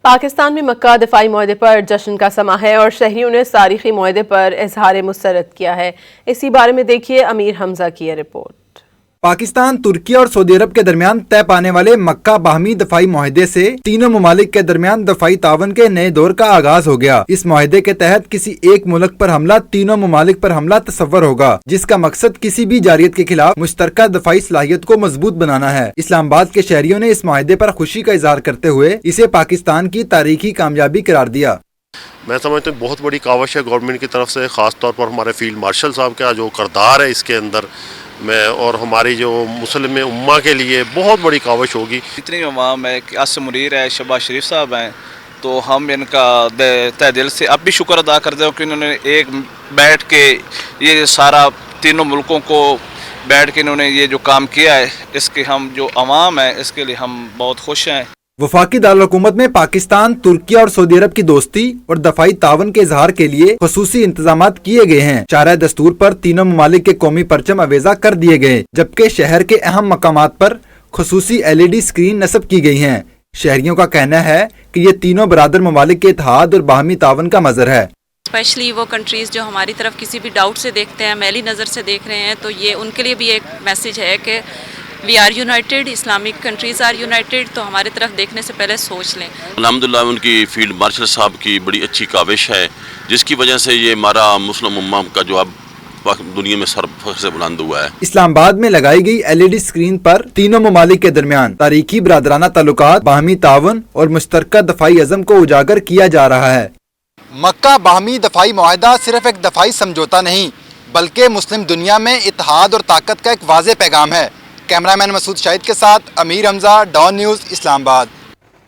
پاکستان میں مکہ دفاعی معاہدے پر جشن کا سما ہے اور شہریوں نے اس تاریخی معاہدے پر اظہار مسرت کیا ہے۔ اسی بارے میں دیکھیے امیر حمزہ کی یہ رپورٹ۔ پاکستان، ترکی اور سعودی عرب کے درمیان طے پانے والے مکہ باہمی دفاعی معاہدے سے تینوں ممالک کے درمیان دفاعی تعاون کے نئے دور کا آغاز ہو گیا۔ اس معاہدے کے تحت کسی ایک ملک پر حملہ تینوں ممالک پر حملہ تصور ہوگا، جس کا مقصد کسی بھی جارحیت کے خلاف مشترکہ دفاعی صلاحیت کو مضبوط بنانا ہے۔ اسلام آباد کے شہریوں نے اس معاہدے پر خوشی کا اظہار کرتے ہوئے اسے پاکستان کی تاریخی کامیابی قرار دیا۔ میں سمجھتا ہوں بہت بڑی کاوش ہے گورنمنٹ کی طرف سے، خاص طور پر ہمارے فیلڈ مارشل صاحب کا جو کردار ہے اس کے اندر میں، اور ہماری جو مسلم امہ کے لیے بہت بڑی کاوش ہوگی۔ اتنی عوام ہے کہ آصم منیر ہے، شہباز شریف صاحب ہیں، تو ہم ان کا تہ دل سے اب بھی شکر ادا کرتے ہیں کہ انہوں نے ایک بیٹھ کے یہ سارا تینوں ملکوں کو بیٹھ کے انہوں نے یہ جو کام کیا ہے، اس کے ہم جو عوام ہیں اس کے لیے ہم بہت خوش ہیں۔ وفاقی دارالحکومت میں پاکستان، ترکی اور سعودی عرب کی دوستی اور دفاعی تعاون کے اظہار کے لیے خصوصی انتظامات کیے گئے ہیں۔ چارہ دستور پر تینوں ممالک کے قومی پرچم آویزاں کر دیے گئے، جبکہ شہر کے اہم مقامات پر خصوصی LED اسکرین نصب کی گئی ہیں۔ شہریوں کا کہنا ہے کہ یہ تینوں برادر ممالک کے اتحاد اور باہمی تعاون کا مظہر ہے۔ اسپیشلی وہ کنٹریز جو ہماری طرف کسی بھی ڈاؤٹ سے دیکھتے ہیں، میلی نظر سے دیکھ رہے ہیں، تو یہ ان کے لیے بھی ایک میسیج ہے کہ we are united, Islamic countries are united, تو ہماری طرف دیکھنے سے پہلے سوچ لیں۔ الحمدللہ ان کی فیلڈ مارشل صاحب کی بڑی اچھی کاوش ہے، جس کی وجہ سے یہ ہمارا مسلم امہ کا جو اب دنیا میں سر فخر سے بلند ہوا ہے۔ اسلام آباد میں لگائی گئی LED اسکرین پر تینوں ممالک کے درمیان تاریخی برادرانہ تعلقات، باہمی تعاون اور مشترکہ دفاعی عزم کو اجاگر کیا جا رہا ہے۔ مکہ باہمی دفاعی معاہدہ صرف ایک دفاعی سمجھوتا نہیں، بلکہ مسلم دنیا میں اتحاد اور طاقت کا ایک واضح پیغام ہے۔ کیمرہ مین مسعود شاہد کے ساتھ امیر حمزہ، ڈان نیوز، اسلام آباد۔